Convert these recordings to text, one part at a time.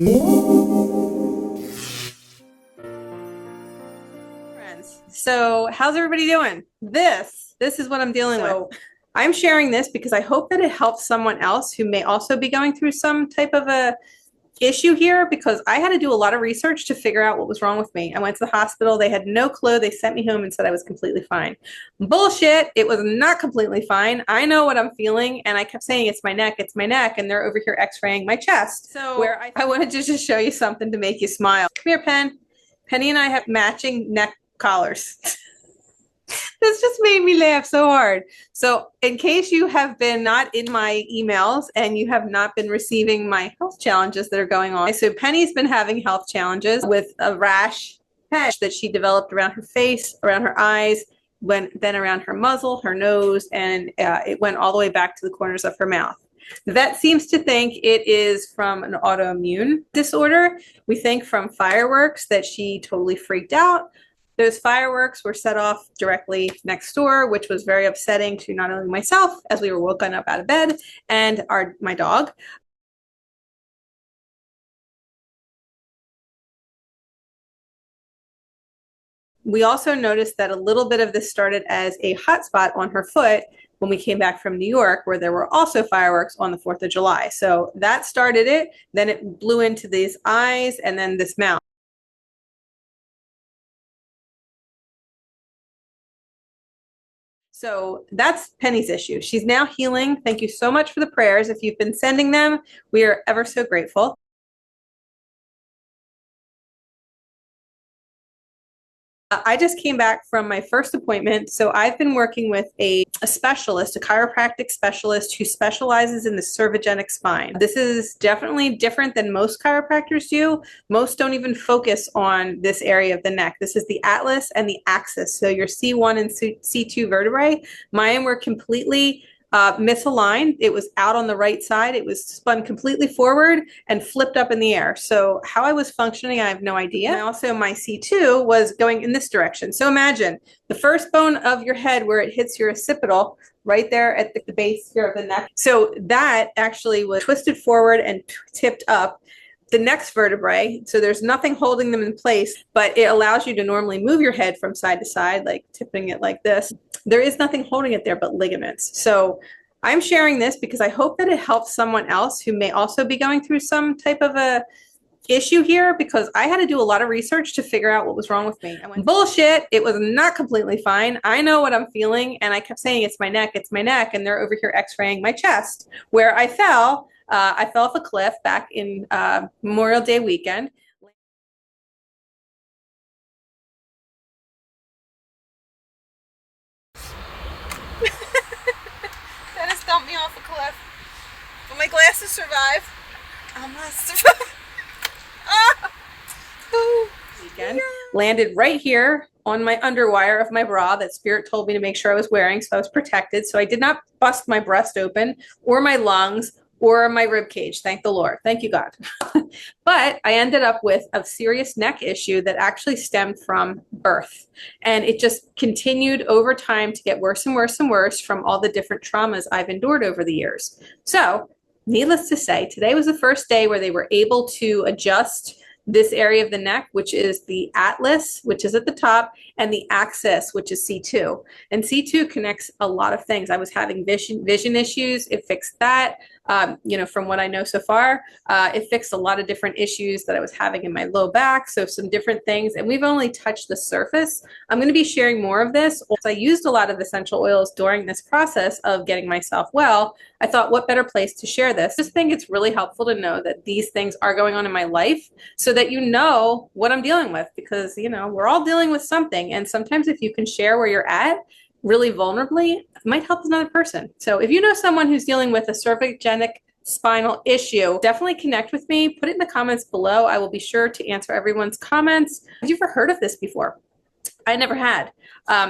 Friends, so how's everybody doing? This is what I'm dealing with. I'm sharing this because I hope that it helps someone else who may also be going through some type of a issue here, because I had to do a lot of research to figure out what was wrong with me. I went to the hospital. They had no clue. They sent me home and said I was completely fine. Bullshit. It was not completely fine. I know what I'm feeling. And I kept saying, it's my neck. It's my neck. And they're over here x-raying my chest. So where I wanted to just show you something to make you smile. Come here, Pen. Penny and I have matching neck collars. This just made me laugh so hard. So in case you have been not in my emails and you have not been receiving my health challenges that are going on. So Penny's been having health challenges with a rash that she developed around her face, around her eyes, then around her muzzle, her nose, and it went all the way back to the corners of her mouth. The vet seems to think it is from an autoimmune disorder. We think from fireworks that she totally freaked out. Those fireworks were set off directly next door, which was very upsetting to not only myself as we were woken up out of bed and my dog. We also noticed that a little bit of this started as a hot spot on her foot when we came back from New York, where there were also fireworks on the 4th of July. So that started it. Then it blew into these eyes and then this mouth. So that's Penny's issue. She's now healing. Thank you so much for the prayers. If you've been sending them, we are ever so grateful. I just came back from my first appointment. So I've been working with a specialist, a chiropractic specialist who specializes in the cervicogenic spine. This is definitely different than most chiropractors do. Most don't even focus on this area of the neck. This is the atlas and the axis. So your C1 and C2 vertebrae. Mine were completely misaligned. It was out on the right side. It was spun completely forward and flipped up in the air. So how I was functioning, I have no idea. And also my C2 was going in this direction. So imagine the first bone of your head where it hits your occipital right there at the base here of the neck. So that actually was twisted forward and tipped up. The next vertebrae, so there's nothing holding them in place, but it allows you to normally move your head from side to side, like tipping it like this. There is nothing holding it there but ligaments. So I'm sharing this because I hope that it helps someone else who may also be going through some type of a issue here, because I had to do a lot of research to figure out what was wrong with me. Bullshit. It was not completely fine. I know what I'm feeling. And I kept saying, it's my neck, and they're over here x-raying my chest where I fell. I fell off a cliff back in Memorial Day weekend. Dennis dumped me off a cliff. But my glasses survive. I must. Weekend. Yeah. Landed right here on my underwire of my bra that Spirit told me to make sure I was wearing, so I was protected. So I did not bust my breast open or my lungs or my rib cage. Thank the Lord. Thank you, God. But I ended up with a serious neck issue that actually stemmed from birth. And it just continued over time to get worse and worse and worse from all the different traumas I've endured over the years. So needless to say, today was the first day where they were able to adjust this area of the neck, which is the atlas, which is at the top, and the axis, which is C2. And C2 connects a lot of things. I was having vision issues. It fixed that. From what I know so far, it fixed a lot of different issues that I was having in my low back. So some different things, and we've only touched the surface. I'm going to be sharing more of this. I used a lot of essential oils during this process of getting myself well. I thought, what better place to share this? I just think it's really helpful to know that these things are going on in my life so that you know what I'm dealing with, because, we're all dealing with something. And sometimes if you can share where you're at, really vulnerably, it might help another person. So if you know someone who's dealing with a cervicogenic spinal issue, definitely connect with me. Put it in the comments below. I will be sure to answer everyone's comments. Have you ever heard of this before? I never had.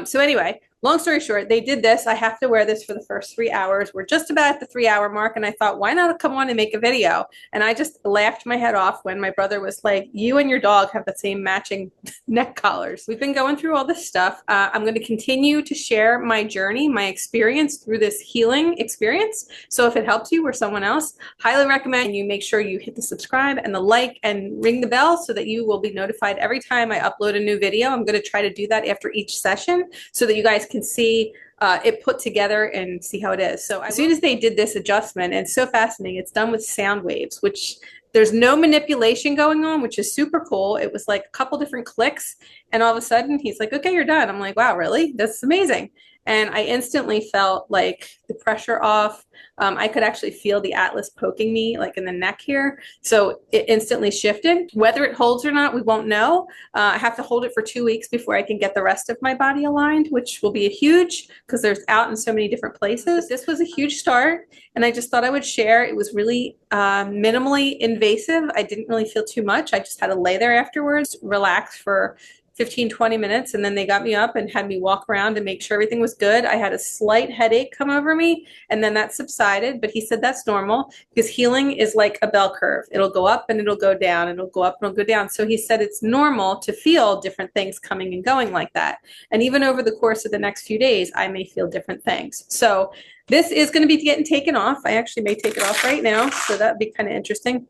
So anyway, long story short, they did this. I have to wear this for the first 3 hours. We're just about at the 3-hour mark. And I thought, why not come on and make a video? And I just laughed my head off when my brother was like, you and your dog have the same matching neck collars. We've been going through all this stuff. I'm going to continue to share my journey, my experience through this healing experience. So if it helps you or someone else, highly recommend you make sure you hit the subscribe and the like and ring the bell so that you will be notified every time I upload a new video. I'm going to try to do that after each session so that you guys can see it put together and see how it is. So as soon as they did this adjustment, and it's so fascinating, it's done with sound waves, which there's no manipulation going on, which is super cool. It was like a couple different clicks, and all of a sudden he's like, okay, you're done. I'm like, wow, really? That's amazing. And I instantly felt like the pressure off. I could actually feel the atlas poking me like in the neck here. So it instantly shifted. Whether it holds or not, we won't know. I have to hold it for 2 weeks before I can get the rest of my body aligned, which will be a huge, because there's out in so many different places. This was a huge start, and I just thought I would share. It was really minimally invasive. I didn't really feel too much. I just had to lay there afterwards, relax for 15-20 minutes, and then they got me up and had me walk around and make sure everything was good. I had a slight headache come over me, and then that subsided, but he said that's normal because healing is like a bell curve. It'll go up and it'll go down, and it'll go up and it'll go down. So he said it's normal to feel different things coming and going like that. And even over the course of the next few days, I may feel different things. So this is going to be getting taken off. I actually may take it off right now, so that'd be kind of interesting.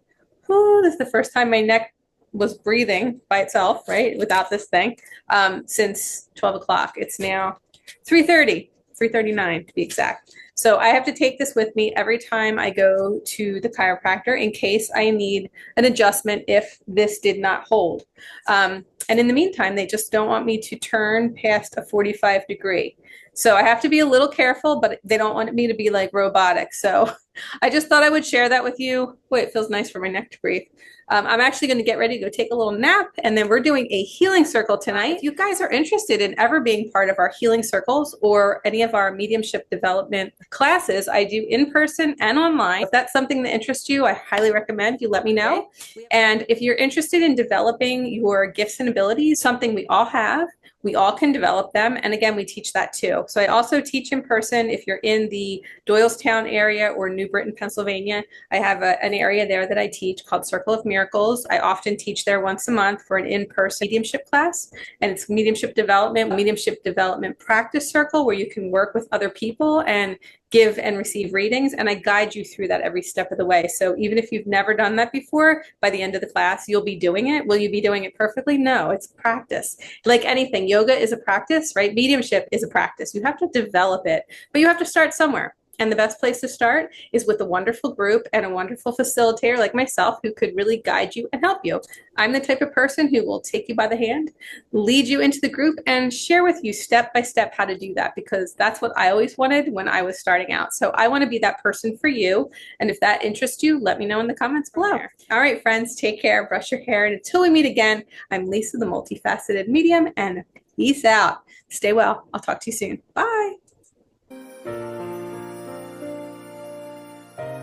Oh, this is the first time my neck was breathing by itself, right, without this thing, since 12 o'clock. It's now 3:30, 3:39 to be exact. So I have to take this with me every time I go to the chiropractor in case I need an adjustment if this did not hold. And in the meantime, they just don't want me to turn past a 45 degree. So I have to be a little careful, but they don't want me to be like robotic. So I just thought I would share that with you. Boy, it feels nice for my neck to breathe. I'm actually going to get ready to go take a little nap, and then we're doing a healing circle tonight. If you guys are interested in ever being part of our healing circles or any of our mediumship development classes, I do in person and online. If that's something that interests you, I highly recommend you let me know. And if you're interested in developing your gifts and abilities, something we all have, we all can develop them. And again, we teach that too. So I also teach in person. If you're in the Doylestown area or New Britain, Pennsylvania, I have an area there that I teach called Circle of Miracles. I often teach there once a month for an in-person mediumship class. And it's mediumship development practice circle where you can work with other people and give and receive readings, and I guide you through that every step of the way. So even if you've never done that before, by the end of the class, you'll be doing it. Will you be doing it perfectly? No, it's practice. Like anything, yoga is a practice, right? Mediumship is a practice. You have to develop it, but you have to start somewhere. And the best place to start is with a wonderful group and a wonderful facilitator like myself who could really guide you and help you. I'm the type of person who will take you by the hand, lead you into the group, and share with you step by step how to do that, because that's what I always wanted when I was starting out. So I want to be that person for you. And if that interests you, let me know in the comments below. All right, friends, take care, brush your hair, and until we meet again, I'm Lisa, the multifaceted medium, and peace out. Stay well. I'll talk to you soon. Bye.